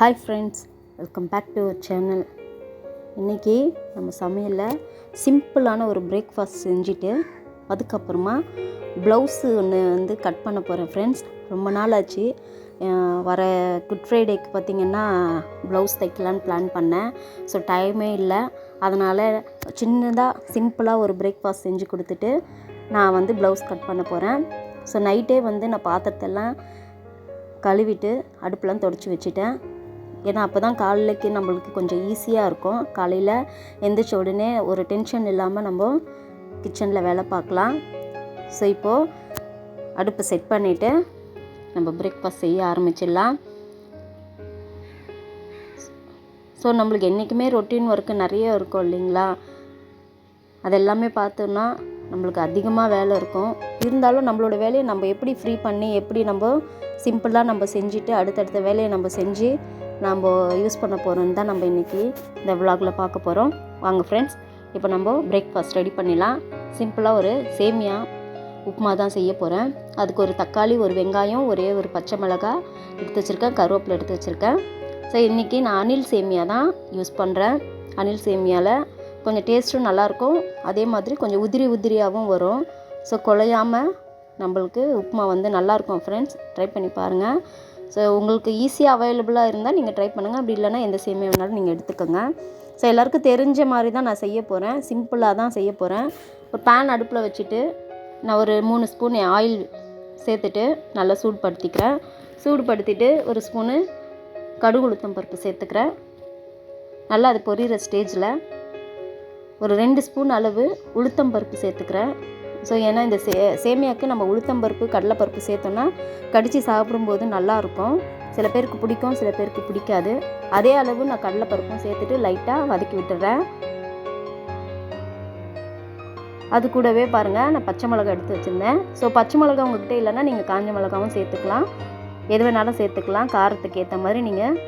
Hi friends, welcome back to our channel. இன்றைக்கி நம்ம சமையலில் சிம்பிளான ஒரு பிரேக்ஃபாஸ்ட் செஞ்சுட்டு அதுக்கப்புறமா ப்ளவுஸு ஒன்று கட் பண்ண போகிறேன் ஃப்ரெண்ட்ஸ். ரொம்ப நாள் ஆச்சு. வர குட் ஃப்ரைடேக்கு பார்த்திங்கன்னா ப்ளவுஸ் தைக்கலான்னு பிளான் பண்ணேன். ஸோ டைமே இல்லை. அதனால் சின்னதாக சிம்பிளாக ஒரு பிரேக்ஃபாஸ்ட் செஞ்சு கொடுத்துட்டு நான் ப்ளவுஸ் கட் பண்ண போகிறேன். ஸோ நைட்டே நான் பாத்திரத்தெல்லாம் கழுவிட்டு அடுப்பெலாம் தொடச்சி வச்சுட்டேன். ஏன்னா அப்போ தான் காலைக்கு நம்மளுக்கு கொஞ்சம் ஈஸியாக இருக்கும். காலையில் எந்திரிச்ச உடனே ஒரு டென்ஷன் இல்லாமல் நம்ம கிச்சனில் வேலை பார்க்கலாம். ஸோ இப்போது அடுப்பை செட் பண்ணிவிட்டு நம்ம பிரேக்ஃபாஸ்ட் செய்ய ஆரம்பிச்சிடலாம். ஸோ நம்மளுக்கு என்றைக்குமே ரொட்டீன் ஒர்க்கு நிறைய இருக்கும் இல்லைங்களா? அதெல்லாமே பார்த்தோன்னா நம்மளுக்கு அதிகமாக வேலை இருக்கும். இருந்தாலும் நம்மளோட வேலையை நம்ம எப்படி ஃப்ரீ பண்ணி எப்படி நம்ம சிம்பிளாக நம்ம செஞ்சுட்டு அடுத்தடுத்த வேலையை நம்ம செஞ்சு நம்ம யூஸ் பண்ண போகிறோன்னு தான் நம்ம இன்றைக்கி இந்த விலாகில் பார்க்க போகிறோம். வாங்க ஃப்ரெண்ட்ஸ், இப்போ நம்ம பிரேக்ஃபாஸ்ட் ரெடி பண்ணிடலாம். சிம்பிளாக ஒரு சேமியா உப்புமா தான் செய்ய போகிறேன். அதுக்கு ஒரு தக்காளி, ஒரு வெங்காயம், ஒரே ஒரு பச்சை மிளகாய் எடுத்து வச்சுருக்கேன், கருவேப்பிலை எடுத்து வச்சுருக்கேன். ஸோ இன்றைக்கி நான் அணில் சேமியா தான் யூஸ் பண்ணுறேன். அணில் சேமியாவில் கொஞ்சம் டேஸ்ட்டும் நல்லாயிருக்கும், அதே மாதிரி கொஞ்சம் உதிரியாகவும் வரும். ஸோ குழையாமல் நம்மளுக்கு உப்புமா நல்லாயிருக்கும் ஃப்ரெண்ட்ஸ். ட்ரை பண்ணி பாருங்கள். ஸோ உங்களுக்கு ஈஸியாக அவைலபிளாக இருந்தால் நீங்கள் ட்ரை பண்ணுங்கள். அப்படி இல்லைனா எந்த சேமியா வேணாலும் நீங்கள் எடுத்துக்கோங்க. ஸோ எல்லாேருக்கும் தெரிஞ்ச மாதிரி தான் நான் செய்ய போகிறேன். சிம்பிளாக தான் செய்ய போகிறேன். ஒரு பேன் அடுப்பில் வச்சுட்டு நான் ஒரு 3 ஸ்பூன் ஆயில் சேர்த்துட்டு நல்லா சூடுபடுத்திக்கிறேன். சூடுபடுத்திட்டு ஒரு ஸ்பூனு கடுகு உளுத்தம் பருப்பு சேர்த்துக்கிறேன். நல்லா அது பொரியிற ஸ்டேஜில் ஒரு 2 ஸ்பூன் அளவு உளுத்தம் பருப்பு சேர்த்துக்கிறேன். ஸோ ஏன்னா இந்த சேமியாவுக்கு நம்ம உளுத்தம்பருப்பு கடலைப்பருப்பு சேர்த்தோன்னா கடித்து சாப்பிடும்போது நல்லாயிருக்கும். சில பேருக்கு பிடிக்கும், சில பேருக்கு பிடிக்காது. அதே அளவு நான் கடலைப்பருப்பும் சேர்த்துட்டு லைட்டாக வதக்கி விட்டுறேன். அது கூடவே பாருங்கள், நான் பச்சை மிளகா எடுத்து வச்சுருந்தேன். ஸோ பச்சை மிளகா உங்கள்கிட்ட இல்லைன்னா நீங்கள் காஞ்ச மிளகாவும் சேர்த்துக்கலாம். எது வேணாலும் சேர்த்துக்கலாம். காரத்துக்கு ஏற்ற மாதிரி நீங்கள்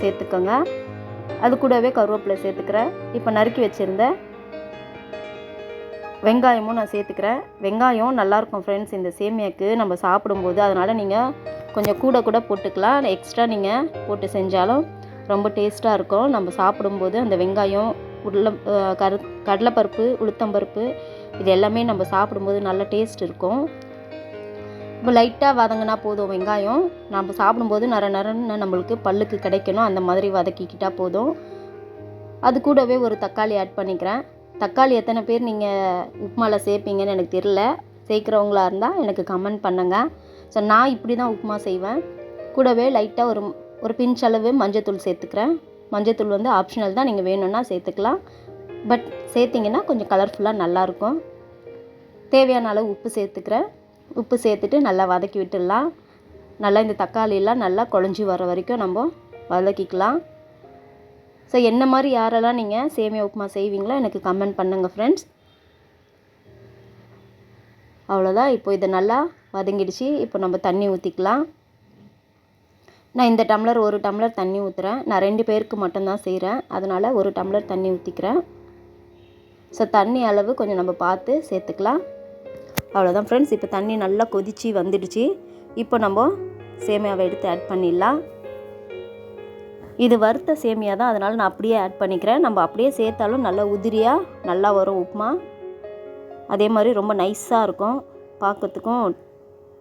சேர்த்துக்கோங்க. அது கூடவே கருவேப்பிலை சேர்த்துக்கிறேன். இப்போ நறுக்கி வச்சுருந்த வெங்காயமும் நான் சேர்த்துக்கிறேன். வெங்காயம் நல்லாயிருக்கும் ஃப்ரெண்ட்ஸ் இந்த சேமியாவுக்கு நம்ம சாப்பிடும்போது. அதனால் நீங்கள் கொஞ்சம் கூட போட்டுக்கலாம். எக்ஸ்ட்ரா நீங்கள் போட்டு செஞ்சாலும் ரொம்ப டேஸ்ட்டாக இருக்கும். நம்ம சாப்பிடும்போது அந்த வெங்காயம், கடலைப்பருப்பு, உளுத்தம்பருப்பு இது எல்லாமே நம்ம சாப்பிடும்போது நல்ல டேஸ்ட் இருக்கும். இப்போ லைட்டாக வதங்கினா போதும். வெங்காயம் நம்ம சாப்பிடும்போது நரன்னு நம்மளுக்கு பல்லுக்கு கிடைக்கணும். அந்த மாதிரி வதக்கிக்கிட்டால் போதும். அது கூடவே ஒரு தக்காளி ஆட் பண்ணிக்கிறேன். தக்காளி எத்தனை பேர் நீங்கள் உப்புமாவில் சேர்ப்பீங்கன்னு எனக்கு தெரியல. சேர்க்குறவங்களா இருந்தால் எனக்கு கமெண்ட் பண்ணுங்கள். ஸோ நான் இப்படி தான் உப்புமா செய்வேன். கூடவே லைட்டாக ஒரு பிஞ்ச் அளவு மஞ்சத்தூள் சேர்த்துக்கிறேன். மஞ்சத்தூள் ஆப்ஷனல் தான், நீங்கள் வேணும்னா சேர்த்துக்கலாம். பட் சேர்த்திங்கன்னா கொஞ்சம் கலர்ஃபுல்லாக நல்லாயிருக்கும். தேவையான அளவு உப்பு சேர்த்துக்கிறேன். உப்பு சேர்த்துட்டு நல்லா வதக்கி விட்டுடலாம். நல்லா இந்த தக்காளியெல்லாம் நல்லா குழஞ்சி வர வரைக்கும் நம்ம வதக்கிக்கலாம். ஸோ என்ன மாதிரி யாரெல்லாம் நீங்கள் சேமியா உப்புமா செய்வீங்களோ எனக்கு கமெண்ட் பண்ணுங்கள் ஃப்ரெண்ட்ஸ். அவ்வளோதான். இப்போ இதை நல்லா வதங்கிடுச்சு. இப்போ நம்ம தண்ணி ஊற்றிக்கலாம். நான் இந்த டம்ளர் 1 டம்ளர் தண்ணி ஊற்றுறேன். நான் 2 பேருக்கு மட்டும்தான் செய்கிறேன். அதனால் 1 டம்ளர் தண்ணி ஊற்றிக்கிறேன். ஸோ தண்ணி அளவு கொஞ்சம் நம்ம பார்த்து சேர்த்துக்கலாம். அவ்வளோதான் ஃப்ரெண்ட்ஸ். இப்போ தண்ணி நல்லா கொதித்து வந்துடுச்சு. இப்போ நம்ம சேமியாவை எடுத்து ஆட் பண்ணிடலாம். இது வறுத்த சேமியா தான், அதனால் நான் அப்படியே ஆட் பண்ணிக்கிறேன். நம்ம அப்படியே சேர்த்தாலும் நல்லா உதிரியாக நல்லா வரும் உப்புமா. அதே மாதிரி ரொம்ப நைஸாக இருக்கும், பார்க்கறதுக்கும்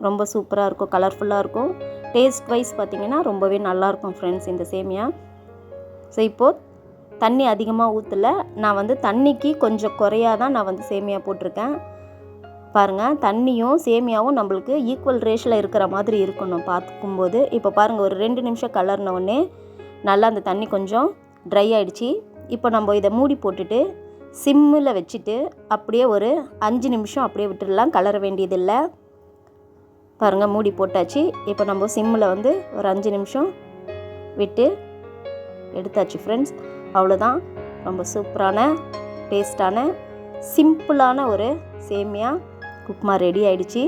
ரொம்ப சூப்பராக இருக்கும், கலர்ஃபுல்லாக இருக்கும். டேஸ்ட் வைஸ் பார்த்திங்கன்னா ரொம்பவே நல்லாயிருக்கும் ஃப்ரெண்ட்ஸ் இந்த சேமியா. ஸோ இப்போது தண்ணி அதிகமாக ஊற்றலை. நான் தண்ணிக்கு கொஞ்சம் குறையாக தான் நான் சேமியா போட்டிருக்கேன். பாருங்கள், தண்ணியும் சேமியாவும் நம்மளுக்கு ஈக்குவல் ரேஷில் இருக்கிற மாதிரி இருக்கணும் பார்த்துக்கும்போது. இப்போ பாருங்கள், ஒரு 2 நிமிஷம் கலர்ன உடனே நல்லா அந்த தண்ணி கொஞ்சம் ட்ரை ஆகிடுச்சி. இப்போ நம்ம இதை மூடி போட்டுட்டு சிம்மில் வச்சுட்டு அப்படியே ஒரு 5 நிமிஷம் அப்படியே விட்டுடலாம். கலர வேண்டியதில்லை. பாருங்கள், மூடி போட்டாச்சு. இப்போ நம்ம சிம்மில் ஒரு 5 நிமிஷம் விட்டு எடுத்தாச்சு ஃப்ரெண்ட்ஸ். அவ்வளோதான். ரொம்ப சூப்பரான டேஸ்டான சிம்பிளான ஒரு சேமியா உப்புமா ரெடி ஆகிடுச்சு.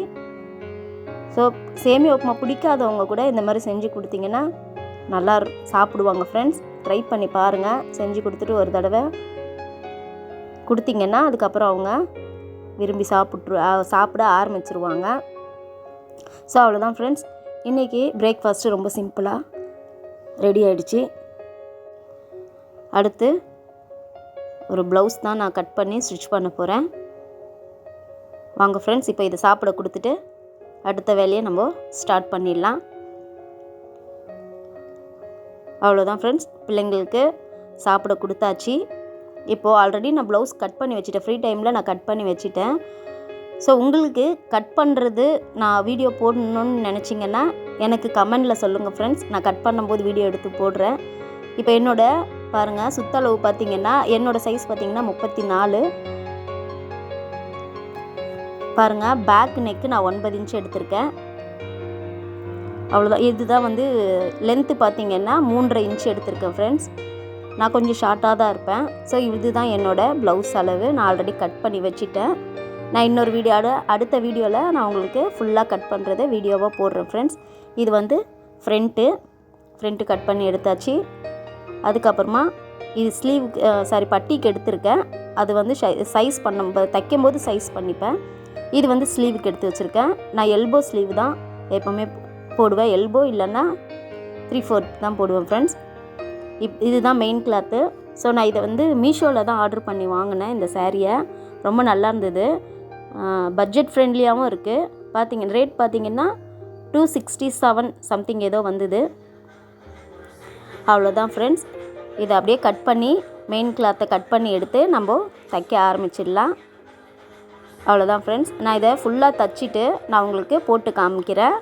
ஸோ சேமியா உப்புமா பிடிக்காதவங்க கூட இந்த மாதிரி செஞ்சு கொடுத்தீங்கன்னா நல்லா சாப்பிடுவாங்க ஃப்ரெண்ட்ஸ். ட்ரை பண்ணி பாருங்கள். செஞ்சு கொடுத்துட்டு ஒரு தடவை கொடுத்தீங்கன்னா அதுக்கப்புறம் அவங்க விரும்பி சாப்பிட ஆரம்பிச்சிருவாங்க. ஸோ அவ்வளோதான் ஃப்ரெண்ட்ஸ். இன்றைக்கி பிரேக்ஃபாஸ்ட்டு ரொம்ப சிம்பிளாக ரெடி ஆகிடுச்சு. அடுத்து ஒரு ப்ளவுஸ் தான் நான் கட் பண்ணி ஸ்டிச் பண்ண போகிறேன். வாங்க ஃப்ரெண்ட்ஸ், இப்போ இதை சாப்பிட கொடுத்துட்டு அடுத்த வேலையை நம்ம ஸ்டார்ட் பண்ணிடலாம். அவ்வளோதான் ஃப்ரெண்ட்ஸ், பிள்ளைங்களுக்கு சாப்பிட கொடுத்தாச்சு. இப்போது ஆல்ரெடி நான் ப்ளவுஸ் கட் பண்ணி வச்சுட்டேன். ஃப்ரீ டைமில் நான் கட் பண்ணி வச்சுட்டேன். ஸோ உங்களுக்கு கட் பண்ணுறது நான் வீடியோ போடணுன்னு நினச்சிங்கன்னா எனக்கு கமெண்டில் சொல்லுங்கள் ஃப்ரெண்ட்ஸ். நான் கட் பண்ணும்போது வீடியோ எடுத்து போடுறேன். இப்போ என்னோடய பாருங்கள் சுற்றளவு பார்த்திங்கன்னா என்னோடய சைஸ் பார்த்திங்கன்னா 34. பாருங்கள் பேக் நெக்கு நான் 9 இன்ச் எடுத்திருக்கேன். அவ்வளோதான். இதுதான் வந்து லென்த்து பார்த்திங்கன்னா 3.5 இன்ச் எடுத்திருக்கேன் ஃப்ரெண்ட்ஸ். நான் கொஞ்சம் ஷார்ட்டாக தான் இருப்பேன். ஸோ இதுதான் என்னோடய ப்ளவுஸ் அளவு. நான் ஆல்ரெடி கட் பண்ணி வச்சுட்டேன். நான் இன்னொரு அடுத்த வீடியோவில் நான் உங்களுக்கு ஃபுல்லாக கட் பண்ணுறதை வீடியோவாக போடுறேன் ஃப்ரெண்ட்ஸ். இது வந்து ஃப்ரண்ட்டு கட் பண்ணி எடுத்தாச்சு. அதுக்கப்புறமா இது பட்டிக்கு எடுத்திருக்கேன். அது வந்து சைஸ் தைக்கும்போது சைஸ் பண்ணிப்பேன். இது வந்து ஸ்லீவுக்கு எடுத்து வச்சுருக்கேன். நான் எல்போ ஸ்லீவ் தான் எப்போவுமே போடுவேன். எல்போ இல்லைன்னா 3/4 தான் போடுவேன் ஃப்ரெண்ட்ஸ். இதுதான் மெயின் கிளாத்து. ஸோ நான் இதை வந்து மீஷோவில் தான் ஆர்டர் பண்ணி வாங்கினேன். இந்த சாரியை ரொம்ப நல்லா இருந்தது. பட்ஜெட் ஃப்ரெண்ட்லியாகவும் இருக்குது. ரேட் பார்த்திங்கன்னா 267 சம்திங் ஏதோ வந்தது. அவ்வளோதான் ஃப்ரெண்ட்ஸ். இதை அப்படியே கட் பண்ணி மெயின் கிளாத்தை கட் பண்ணி எடுத்து நம்ம தைக்க ஆரம்பிச்சிடலாம். அவ்வளோதான் ஃப்ரெண்ட்ஸ். நான் இதை ஃபுல்லாக தைச்சிட்டு நான் உங்களுக்கு போட்டு காமிக்கிறேன்.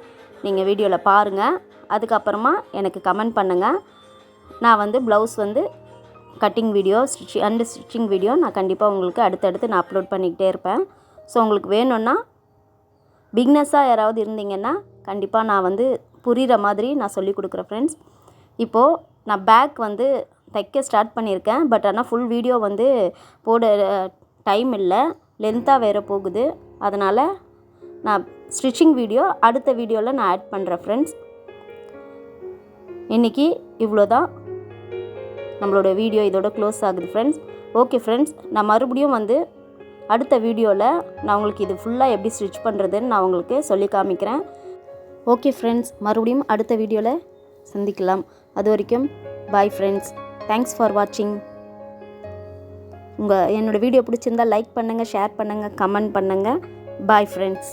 நீங்கள் வீடியோவில் பாருங்கள். அதுக்கப்புறமா எனக்கு கமெண்ட் பண்ணுங்கள். நான் வந்து ப்ளவுஸ் வந்து கட்டிங் வீடியோ ஸ்டிச்சிங் வீடியோ நான் கண்டிப்பாக உங்களுக்கு அடுத்தடுத்து நான் அப்லோட் பண்ணிக்கிட்டே இருப்பேன். ஸோ உங்களுக்கு வேணும்னா பிகினர்ஸாக யாராவது இருந்தீங்கன்னா கண்டிப்பாக நான் வந்து புரிகிற மாதிரி நான் சொல்லிக் கொடுக்குறேன் ஃப்ரெண்ட்ஸ். இப்போது நான் பேக் வந்து தைக்க ஸ்டார்ட் பண்ணியிருக்கேன். பட் ஆனால் ஃபுல் வீடியோ வந்து போட டைம் இல்லை, லென்த்தாக வேறு போகுது. அதனால் நான் ஸ்டிச்சிங் வீடியோ அடுத்த வீடியோவில் நான் ஆட் பண்ணுறேன் ஃப்ரெண்ட்ஸ். இன்றைக்கி இவ்வளோ தான் நம்மளோட வீடியோ. இதோட க்ளோஸ் ஆகுது ஃப்ரெண்ட்ஸ். ஓகே ஃப்ரெண்ட்ஸ், நான் மறுபடியும் வந்து அடுத்த வீடியோவில் நான் உங்களுக்கு இது ஃபுல்லாக எப்படி ஸ்டிச் பண்ணுறதுன்னு நான் உங்களுக்கு சொல்லி காமிக்கிறேன். ஓகே ஃப்ரெண்ட்ஸ், மறுபடியும் அடுத்த வீடியோவில் சந்திக்கலாம். அது வரைக்கும் பாய் ஃப்ரெண்ட்ஸ். தேங்க்ஸ் ஃபார் வாட்சிங். என்னோடய வீடியோ பிடிச்சிருந்தால் லைக் பண்ணுங்கள், ஷேர் பண்ணுங்கள், கமெண்ட் பண்ணுங்கள். Bye friends.